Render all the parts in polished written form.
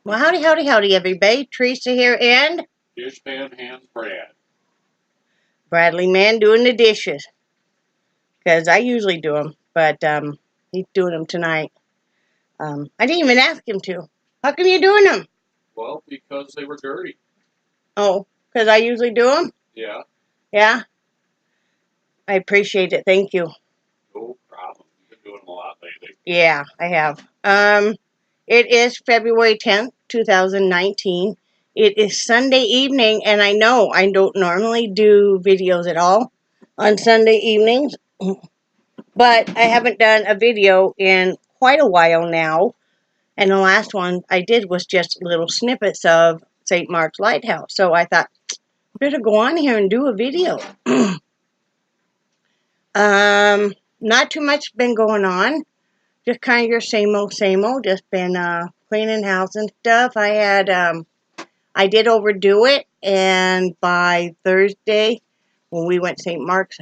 Well, howdy, howdy, howdy, everybody. Teresa here and Dishpan Hands Brad. Bradley Man doing the dishes. Because I usually do them, but he's doing them tonight. I didn't even ask him to. How come you're doing them? Well, because they were dirty. Oh, because I usually do them? Yeah, Yeah? I appreciate it. Thank you. no problem. You've been doing them a lot lately. Yeah, I have. It is February 10th, 2019. It is Sunday evening, and I know I don't normally do videos at all on Sunday evenings, but I haven't done a video in quite a while now. And the last one I did was just little snippets of St. Mark's Lighthouse. So I thought, better go on here and do a video. Not too much been going on. Just kind of your same old, same old. Just been cleaning house and stuff. I did overdo it, and by Thursday, when we went to St. Mark's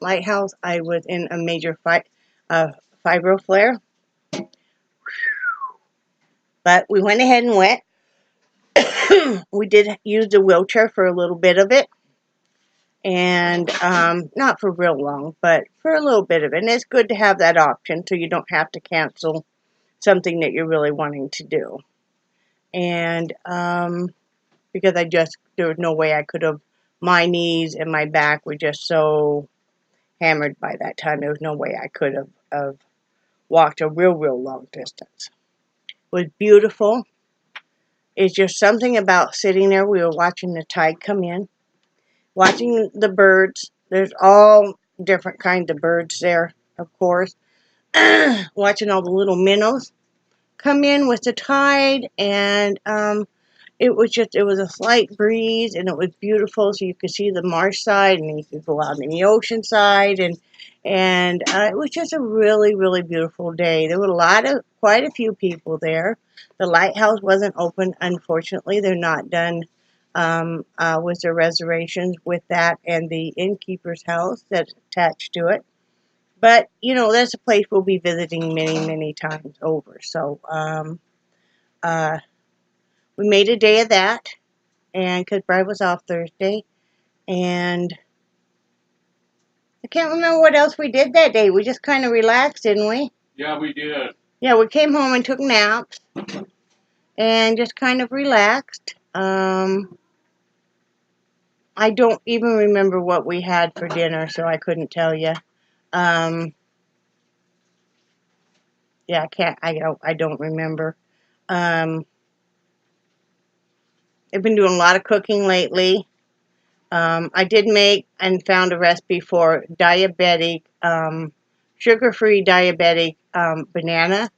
Lighthouse, I was in a major fibro flare. But we went ahead and went. We did use the wheelchair for a little bit of it. And not for real long, but for a little bit of it. And it's good to have that option so you don't have to cancel something that you're really wanting to do. And because there was no way I could have, my knees and my back were just so hammered by that time. There was no way I could have walked a real long distance. It was beautiful. It's just something about sitting there. We were watching the tide come in, watching the birds. There's all different kinds of birds there, of course. Watching all the little minnows come in with the tide, and it was a slight breeze, and it was beautiful. So you could see the marsh side, and you could go out in the ocean side, and it was just a really beautiful day. There were quite a few people there. The lighthouse wasn't open, unfortunately. They're not done with their reservations with that and the innkeeper's house that's attached to it. But that's a place we'll be visiting many times over. So we made a day of that, and because Brad was off Thursday, and I can't remember what else we did that day. We just kind of relaxed, didn't we? Yeah, we did. Yeah, we came home and took naps and just kind of relaxed. I don't even remember what we had for dinner, so I couldn't tell you. Yeah, I don't remember. I've been doing a lot of cooking lately. I did make and found a recipe for diabetic, sugar-free diabetic banana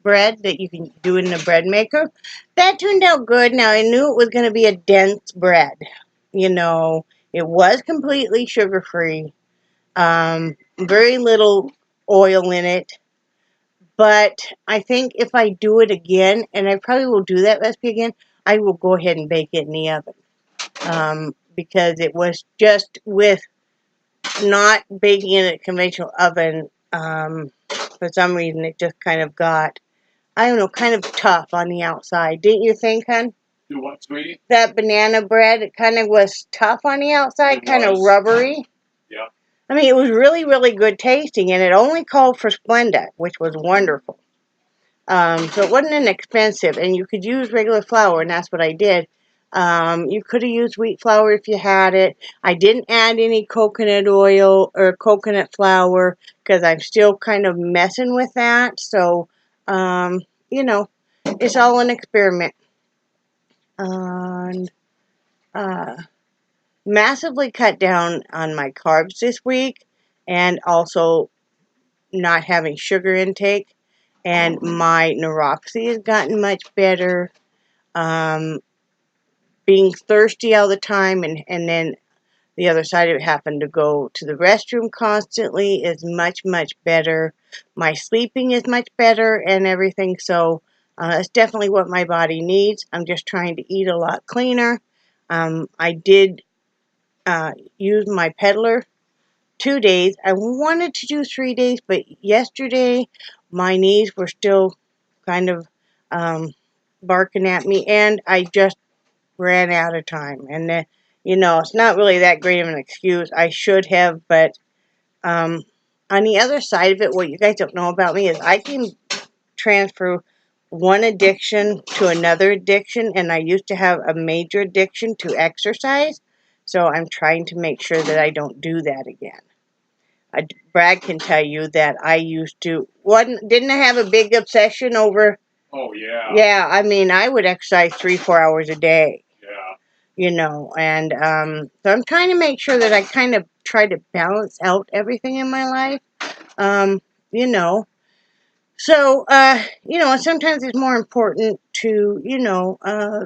bread that you can do in the bread maker. That turned out good. Now, I knew it was going to be a dense bread. It was completely sugar-free. Very little oil in it. But I think if I do it again, and I probably will do that recipe again, I will go ahead and bake it in the oven. Because it was just with not baking in a conventional oven, for some reason it just kind of got, I don't know, kind of tough on the outside. Didn't you think, hon? Do what, sweetie? That banana bread, it kind of was tough on the outside, kind of rubbery. Yeah. I mean, it was really good tasting, and it only called for Splenda, which was wonderful. So it wasn't inexpensive, and you could use regular flour, and that's what I did. You could have used wheat flour if you had it. I didn't add any coconut oil or coconut flour because I'm still kind of messing with that. So, it's all an experiment. And massively cut down on my carbs this week, and also not having sugar intake. And my neuropathy has gotten much better. Being thirsty all the time, and then the other side of it, happened to go to the restroom constantly, is much better. My sleeping is much better and everything. So it's definitely what my body needs. I'm just trying to eat a lot cleaner. I did use my peddler 2 days. I wanted to do 3 days, but yesterday my knees were still kind of barking at me, and I just ran out of time. And it's not really that great of an excuse. I should have, but on the other side of it, what you guys don't know about me is I can transfer one addiction to another addiction, and I used to have a major addiction to exercise, so I'm trying to make sure that I don't do that again. Brad can tell you that I used to, didn't I have a big obsession over, Oh, yeah. yeah, I mean, I would exercise 3-4 hours a day, Yeah. And so I'm trying to make sure that I kind of try to balance out everything in my life, you know. So, sometimes it's more important to,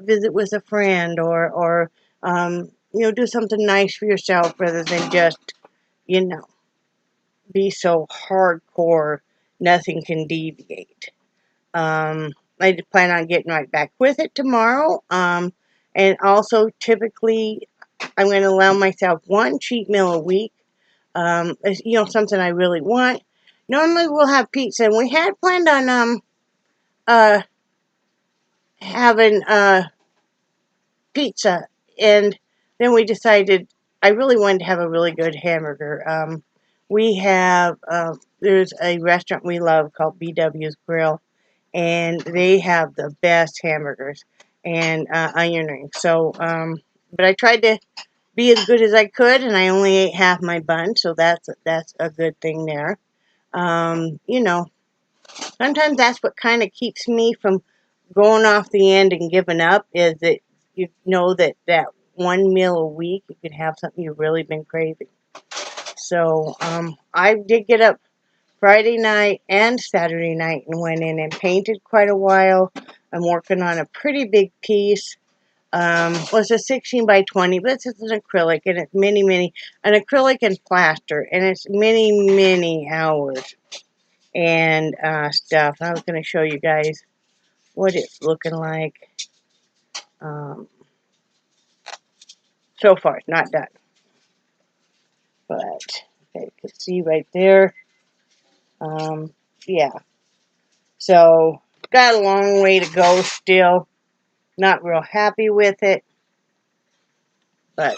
visit with a friend or do something nice for yourself rather than just, you know, be so hardcore, nothing can deviate. I plan on getting right back with it tomorrow. And also, typically, I'm going to allow myself one cheat meal a week. Something I really want. Normally, we'll have pizza, and we had planned on uh, having pizza, and then we decided I really wanted to have a really good hamburger. We have there's a restaurant we love called BW's Grill, and they have the best hamburgers and onion rings. So, but I tried to be as good as I could, and I only ate half my bun, so that's a good thing there. Sometimes that's what kind of keeps me from going off the end and giving up is that you know that one meal a week you could have something you've really been craving. So I did get up Friday night and Saturday night and went in and painted quite a while. I'm working on a pretty big piece. Well, it's a 16 by 20, but it's an acrylic, and it's an acrylic and plaster, and it's many hours and stuff. I was going to show you guys what it's looking like. So far, it's not done, but okay, you can see right there. Yeah, so got a long way to go still. Not real happy with it, but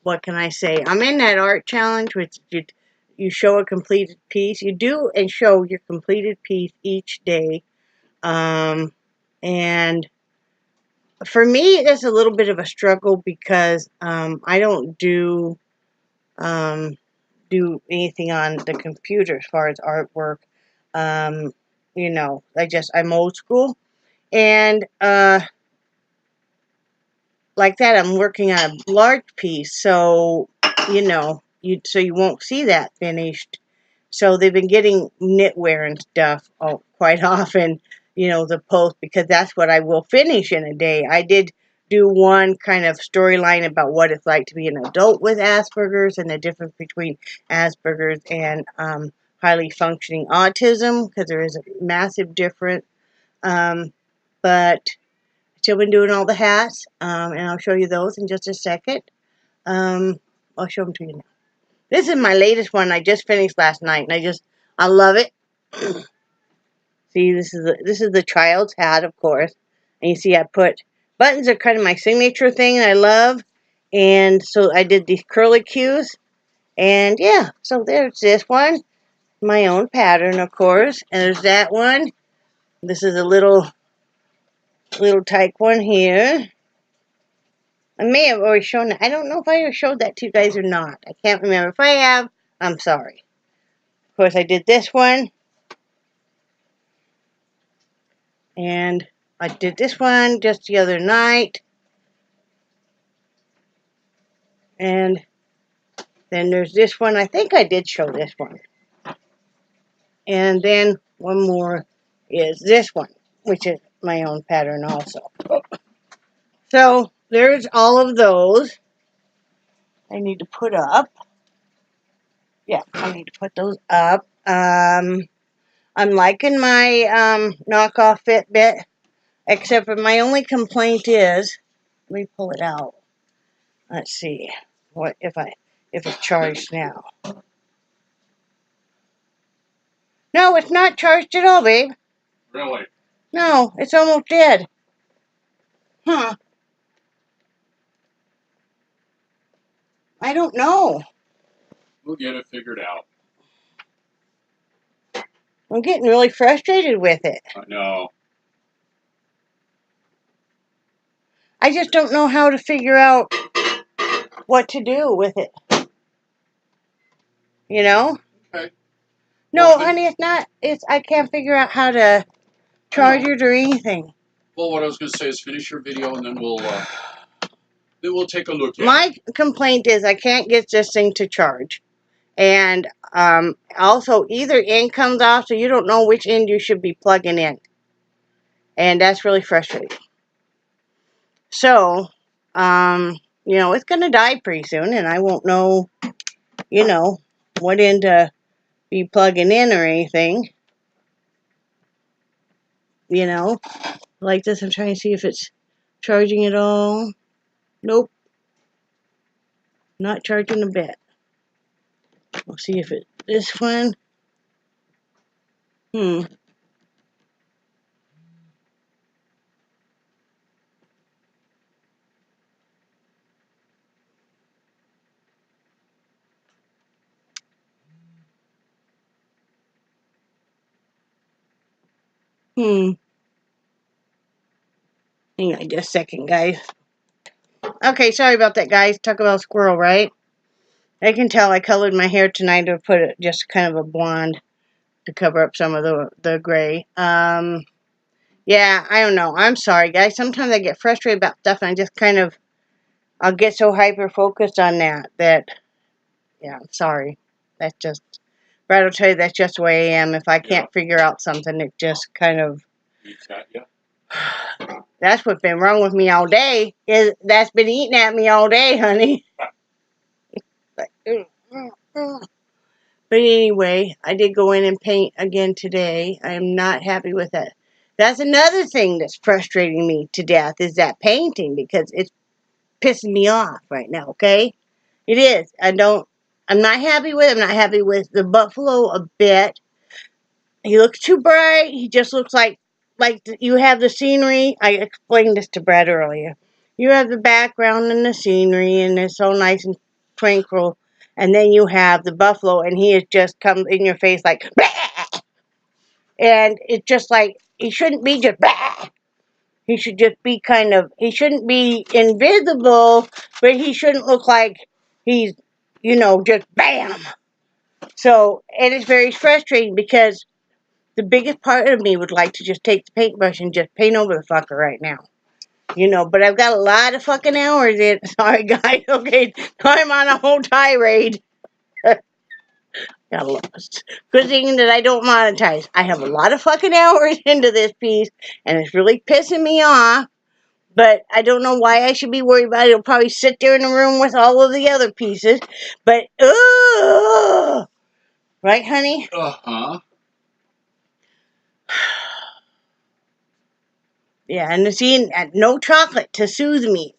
what can I say? I'm in that art challenge, which you show a completed piece. You do and show your completed piece each day. And for me, it's a little bit of a struggle because I don't do anything on the computer as far as artwork. I'm old school. And like that, I'm working on a large piece, so you won't see that finished. So they've been getting knitwear and stuff quite often, the post, because that's what I will finish in a day. I did do one kind of storyline about what it's like to be an adult with Asperger's and the difference between Asperger's and highly functioning autism, because there is a massive difference. But still been doing all the hats, and I'll show you those in just a second. I'll show them to you now. This is my latest one I just finished last night, and I love it. See, this is the child's hat, of course, and you see I put buttons are kind of my signature thing I love, and so I did these curlicues, and yeah, so there's this one, my own pattern, of course, and there's that one. This is a little tyke one here. I may have already shown that. I don't know if I ever showed that to you guys or not. I can't remember. If I have, I'm sorry. Of course, I did this one. And I did this one just the other night. And then there's this one. I think I did show this one. And then one more is this one, which is my own pattern also. So there's all of those I need to put up. Yeah, I need to put those up. I'm liking my knockoff Fitbit, except for my only complaint is, let me pull it out. Let's see, what if it's charged now. No, it's not charged at all, babe. Really? No, it's almost dead. Huh. I don't know. We'll get it figured out. I'm getting really frustrated with it. I know. I just don't know how to figure out what to do with it. You know? Okay. No, Well, honey, it's not. I can't figure out how to charge it or anything. Well, what I was going to say is finish your video and then we'll take a look at My complaint is I can't get this thing to charge. And also, either end comes off, so you don't know which end you should be plugging in. And that's really frustrating. So, you know, it's going to die pretty soon, and I won't know, you know, what end to be plugging in or anything. You know, like this, I'm trying to see if it's charging at all. Nope. Not charging a bit. We'll see if it, this one. Hmm. Hang on just a second, guys. Okay, sorry about that, guys. Talk about a squirrel, right? I can tell I colored my hair tonight to put it just kind of a blonde to cover up some of the gray. Yeah, I don't know. I'm sorry, guys. Sometimes I get frustrated about stuff and I just kind of, I'll get so hyper-focused on that, yeah, I'm sorry. That's just, Brad will tell you that's just the way I am. If I can't figure out something, it just kind of, Eats at you. that's what's been wrong with me all day. That's been eating at me all day, honey. But anyway, I did go in and paint again today. I am not happy with that. That's another thing that's frustrating me to death is that painting because it's pissing me off right now, okay? It is. I'm not happy with it. I'm not happy with the buffalo a bit. He looks too bright. He just looks like you have the scenery. I explained this to Brad earlier. You have the background and the scenery, and it's so nice and tranquil. And then you have the buffalo, and he has just come in your face like, bah! And it's just like, he shouldn't be just, bah! He should just be he shouldn't be invisible, but he shouldn't look like he's, just bam. So it is very frustrating because the biggest part of me would like to just take the paintbrush and just paint over the fucker right now. But I've got a lot of fucking hours in. Sorry, guys. Okay, I'm on a whole tirade. Got lost. Good thing that I don't monetize. I have a lot of fucking hours into this piece, and it's really pissing me off. But I don't know why I should be worried about it. It'll probably sit there in the room with all of the other pieces. But, ugh! Right, honey? Uh-huh. Yeah, and seeing no chocolate to soothe me.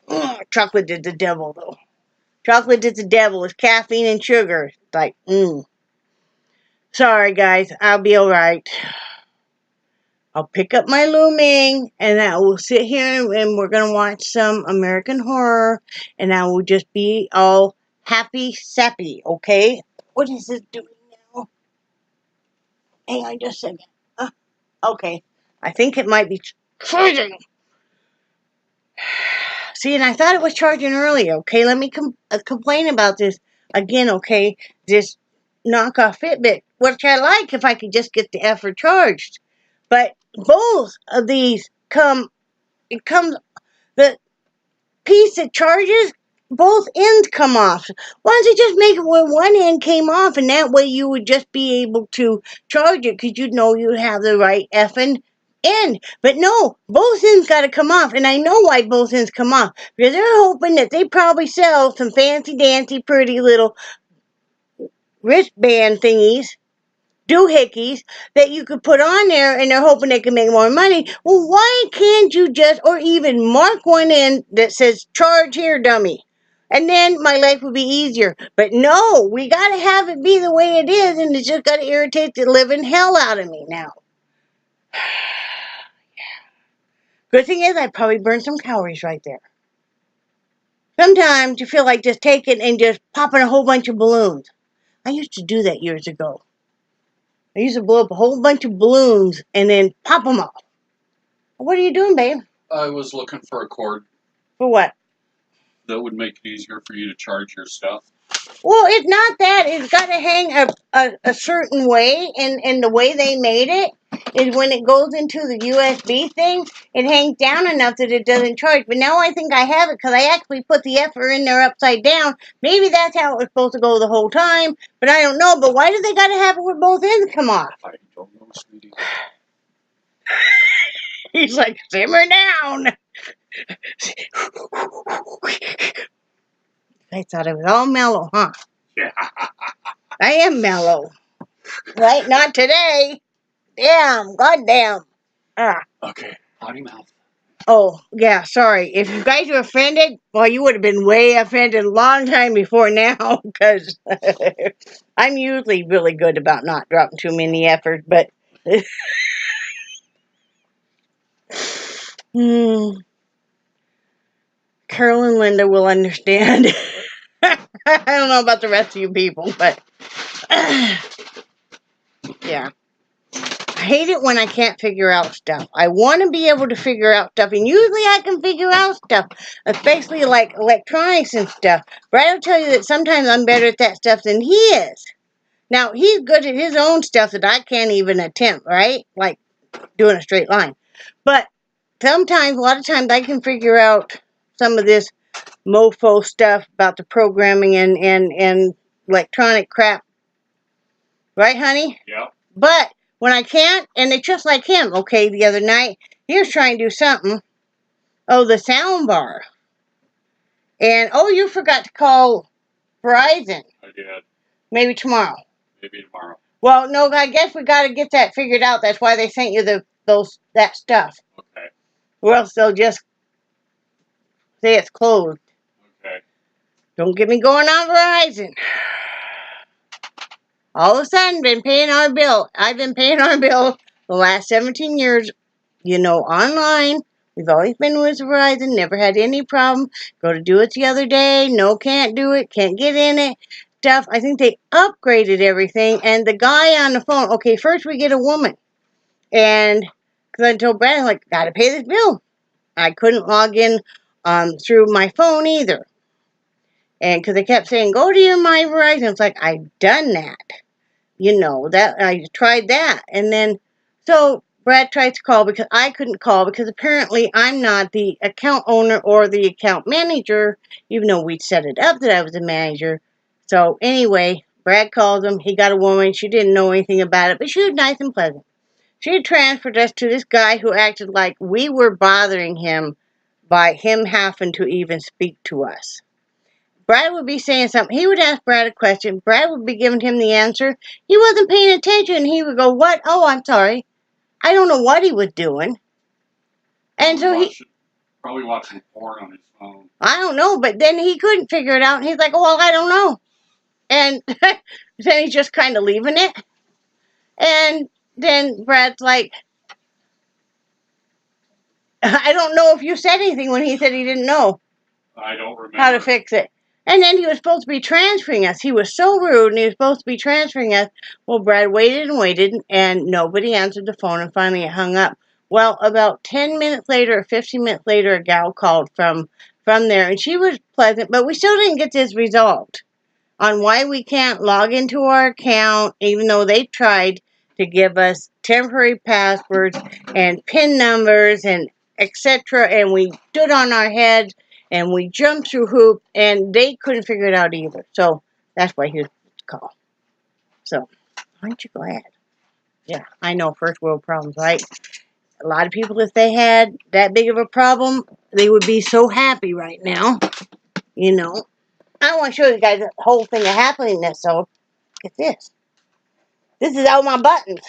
Ugh, chocolate is the devil, though. Chocolate is the devil. It's caffeine and sugar. It's like, Sorry, guys. I'll be alright. I'll pick up my looming, and I will sit here, and we're going to watch some American Horror, and I will just be all happy-sappy, okay? What is this doing now? Hang on just a second. Okay. I think it might be charging. See, and I thought it was charging earlier, okay? Let me complain about this again, okay? This knockoff Fitbit, which I like if I could just get the effort charged. But both of these the piece that charges, both ends come off. Why don't you just make it where one end came off, and that way you would just be able to charge it because you'd know you have the right effing end. But no, both ends got to come off, and I know why both ends come off. Because they're hoping that they probably sell some fancy-dancy, pretty little wristband thingies, doohickeys, that you could put on there, and they're hoping they can make more money. Well, why can't you just, or even mark one in that says, charge here, dummy? And then my life would be easier. But no, we got to have it be the way it is, and it's just got to irritate the living hell out of me now. Good thing is I probably burned some calories right there. Sometimes you feel like just taking and just popping a whole bunch of balloons. I used to do that years ago. I used to blow up a whole bunch of balloons and then pop them off. What are you doing, babe? I was looking for a cord For what? that would make it easier for you to charge your stuff. Well, it's not that. It's got to hang a certain way, and the way they made it is when it goes into the USB thing, it hangs down enough that it doesn't charge. But now I think I have it because I actually put the effer in there upside down. Maybe that's how it was supposed to go the whole time, but I don't know. But why do they got to have it where both ends come off? I don't know, sweetie. He's like, simmer down. I thought it was all mellow, huh? Yeah. I am mellow. Right? Not today. Damn. Goddamn. Okay, potty mouth. Oh, yeah, sorry. If you guys are offended, well, you would have been way offended a long time before now, because I'm usually really good about not dropping too many efforts, but... Carol and Linda will understand. I don't know about the rest of you people, but... yeah. I hate it when I can't figure out stuff. I want to be able to figure out stuff, and usually I can figure out stuff, especially like electronics and stuff. Brad will tell you that sometimes I'm better at that stuff than he is. Now, he's good at his own stuff that I can't even attempt, right? Like doing a straight line. But sometimes, a lot of times, I can figure out some of this mofo stuff about the programming and electronic crap. Right, honey? Yeah. But when I can't, and it's just like him, okay, the other night, he was trying to do something. Oh, the sound bar. And, oh, you forgot to call Verizon. I did. Maybe tomorrow. Maybe tomorrow. Well, no, I guess we got to get that figured out. That's why they sent you that stuff. Okay. Or else they'll just say it's closed. Okay. Don't get me going on Verizon. All of a sudden, been paying our bill. I've been paying our bill the last 17 years, online. We've always been with Verizon, never had any problem. Go to do it the other day. No, can't do it. Can't get in it. Stuff. I think they upgraded everything. And the guy on the phone, okay, first we get a woman. And because I told Brad, like, got to pay this bill. I couldn't log in through my phone either. And because they kept saying, go to your My Verizon. It's like, I've done that. That I tried that. And then, so Brad tried to call because I couldn't call because apparently I'm not the account owner or the account manager, even though we'd set it up that I was a manager. So anyway, Brad called him. He got a woman. She didn't know anything about it, but she was nice and pleasant. She had transferred us to this guy who acted like we were bothering him by him having to even speak to us. Brad would be saying something. He would ask Brad a question. Brad would be giving him the answer. He wasn't paying attention. He would go, what? Oh, I'm sorry. I don't know what he was doing. And so Probably watching porn on his phone. I don't know, but then he couldn't figure it out. And he's like, well, I don't know. And then he's just kind of leaving it. And then Brad's like, I don't know if you said anything when he said he didn't know. I don't remember how to fix it. And then he was supposed to be transferring us. He was so rude, and he was supposed to be transferring us. Well, Brad waited and waited, and nobody answered the phone, and finally it hung up. Well, about 10 minutes later or 15 minutes later, a gal called from there, and she was pleasant, but we still didn't get this resolved on why we can't log into our account, even though they tried to give us temporary passwords and PIN numbers and etc., and we stood on our heads. And we jumped through hoops, and they couldn't figure it out either. So that's why he was called. So, aren't you glad? Yeah, I know, first world problems, right? A lot of people, if they had that big of a problem, they would be so happy right now. I want to show you guys the whole thing of happiness. So, look at this. This is all my buttons.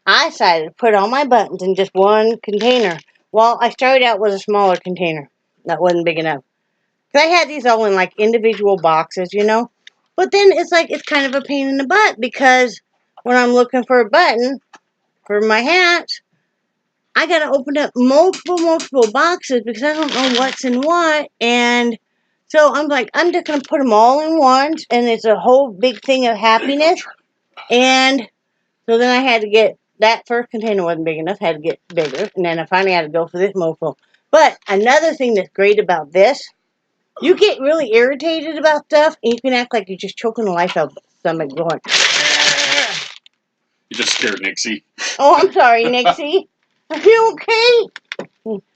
I decided to put all my buttons in just one container. Well, I started out with a smaller container. That wasn't big enough. I had these all in like individual boxes, But then it's kind of a pain in the butt because when I'm looking for a button for my hat, I got to open up multiple boxes because I don't know what's in what. And so I'm like, I'm just going to put them all in once. And it's a whole big thing of happiness. And so then I had to get, that first container wasn't big enough, had to get bigger. And then I finally had to go for this mofo. But another thing that's great about this, you get really irritated about stuff, and you can act like you're just choking the life out of the stomach going. You just scared Nixie. Oh, I'm sorry, Nixie. Are you okay?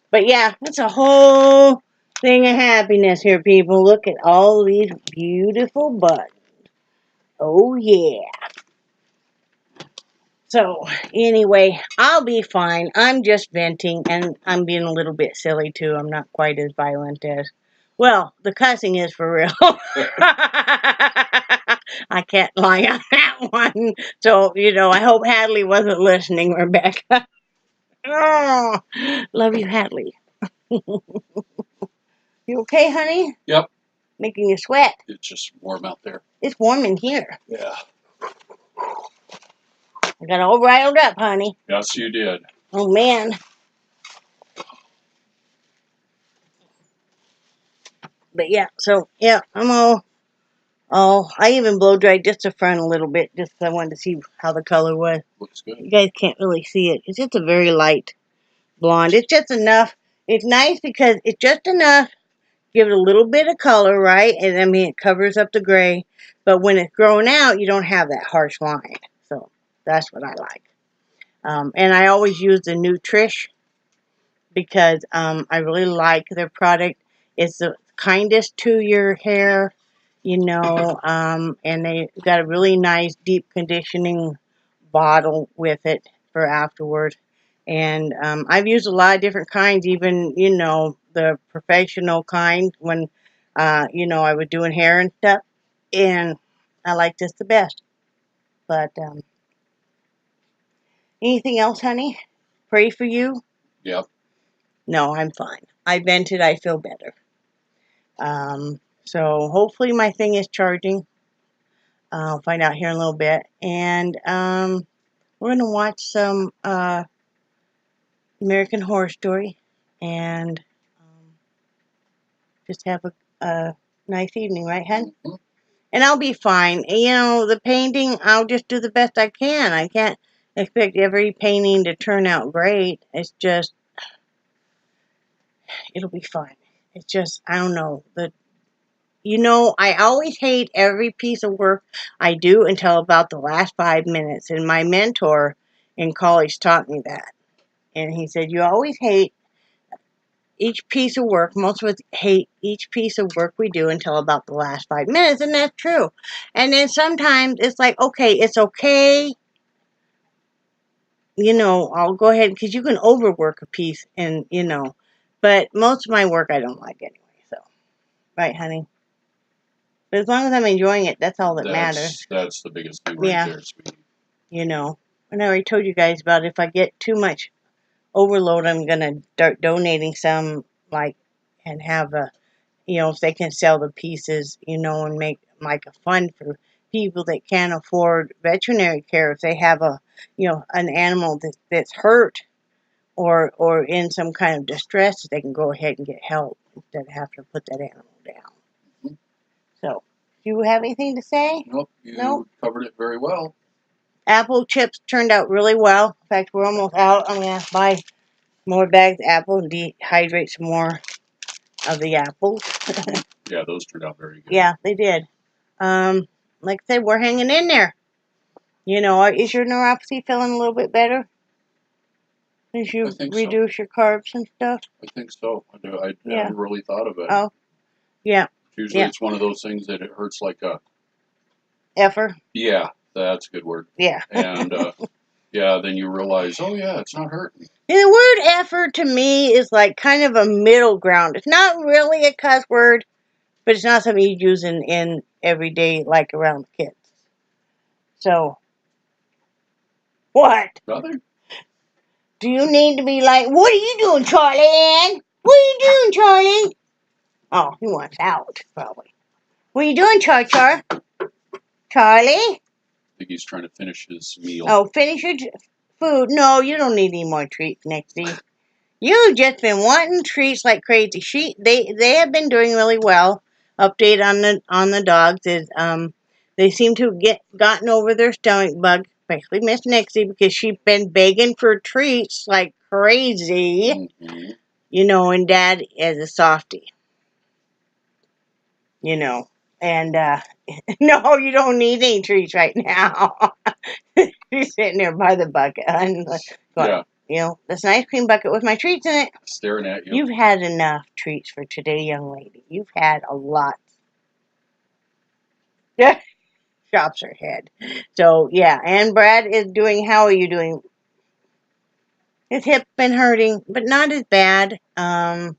But yeah, that's a whole thing of happiness here, people. Look at all these beautiful buttons. Oh, yeah. So, anyway, I'll be fine. I'm just venting, and I'm being a little bit silly, too. I'm not quite as violent as... Well, the cussing is for real. I can't lie on that one. So, I hope Hadley wasn't listening, Rebecca. Oh, love you, Hadley. You okay, honey? Yep. Making you sweat. It's just warm out there. It's warm in here. Yeah. I got all riled up, honey. Yes, you did. Oh, man. But yeah, so, yeah, I'm all, I even blow dried just the front a little bit, just because I wanted to see how the color was. Looks good. You guys can't really see it. It's just a very light blonde. It's just enough. It's nice because it's just enough. Give it a little bit of color, right? And I mean, it covers up the gray. But when it's grown out, you don't have that harsh line. So that's what I like. And I always use the Nutrish because I really like their product. It's the kindest to your hair, and they got a really nice deep conditioning bottle with it for afterward. And I've used a lot of different kinds, even, the professional kind when, I was doing hair and stuff. And I like this the best. But anything else, honey? Pray for you? Yep. No, I'm fine. I vented. I feel better. So hopefully my thing is charging. I'll find out here in a little bit. And we're going to watch some American Horror Story and just have a nice evening, right, hun? Mm-hmm. And I'll be fine. The painting, I'll just do the best I can. I can't expect every painting to turn out great. It's just, it'll be fine. It's just, I don't know. I always hate every piece of work I do until about the last 5 minutes. And my mentor in college taught me that. And he said, you always hate each piece of work. Most of us hate each piece of work we do until about the last 5 minutes. And that's true. And then sometimes it's like, okay, it's okay. I'll go ahead because you can overwork a piece and, but most of my work I don't like anyway. So, right, honey? But as long as I'm enjoying it, that's all that matters. That's the biggest thing right there, sweetie. And I already told you guys about if I get too much overload, I'm going to start donating some, and have if they can sell the pieces, and make like a fund for people that can't afford veterinary care. If they have an animal that's hurt or in some kind of distress, they can go ahead and get help instead of having to put that animal down. Mm-hmm. So, do you have anything to say? Nope, you covered it very well. Apple chips turned out really well. In fact, we're almost out. I'm going to buy more bags of apple and dehydrate some more of the apples. Yeah, those turned out very good. Yeah, they did. Like I said, we're hanging in there. Is your neuropathy feeling a little bit better? As you reduce your carbs and stuff? I think so. I haven't really thought of it. Oh, yeah. Usually it's one of those things that it hurts like a... Effer? Yeah, that's a good word. Yeah. And, then you realize, oh yeah, it's not hurting. And the word effort to me is like kind of a middle ground. It's not really a cuss word, but it's not something you use in everyday, like around kids. So, what? Nothing. Do you need to be like, what are you doing, Charlie Ann? What are you doing, Charlie? Oh, he wants out, probably. What are you doing, Charlie? I think he's trying to finish his meal. Oh, finish food. No, you don't need any more treats, Nixie. You've just been wanting treats like crazy. They have been doing really well. Update on the dogs is they seem to have gotten over their stomach bug, especially Miss Nixie, because she's been begging for treats like crazy. Mm-hmm. You know, and Dad is a softie. You know, and no, you don't need any treats right now. She's sitting there by the bucket, and going, Yeah. you know, this ice cream bucket with my treats in it. Staring at you. You've had enough treats for today, young lady. You've had a lot. Shops her head. So, yeah, and Brad is doing, how are you doing? His hip been hurting, but not as bad. I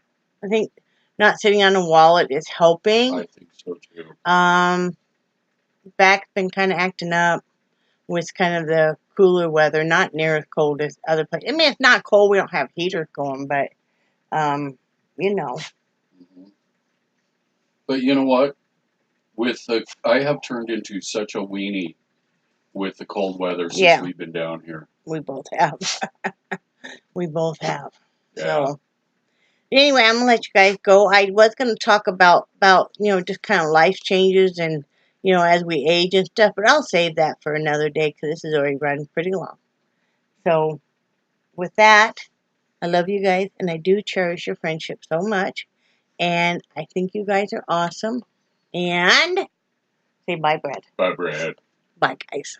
think not sitting on a wallet is helping. I think so too. Back's been kind of acting up with kind of the cooler weather, not near as cold as other places. I mean, it's not cold. We don't have heaters going, but, you know. Mm-hmm. But you know what? I have turned into such a weenie with the cold weather since we've been down here. We both have. We both have. Yeah. So, anyway, I'm going to let you guys go. I was going to talk about, you know, just kind of life changes and, you know, as we age and stuff, but I'll save that for another day because this is already running pretty long. So, with that, I love you guys, and I do cherish your friendship so much, and I think you guys are awesome. And say bye, Brad. Bye, Brad. Bye, guys.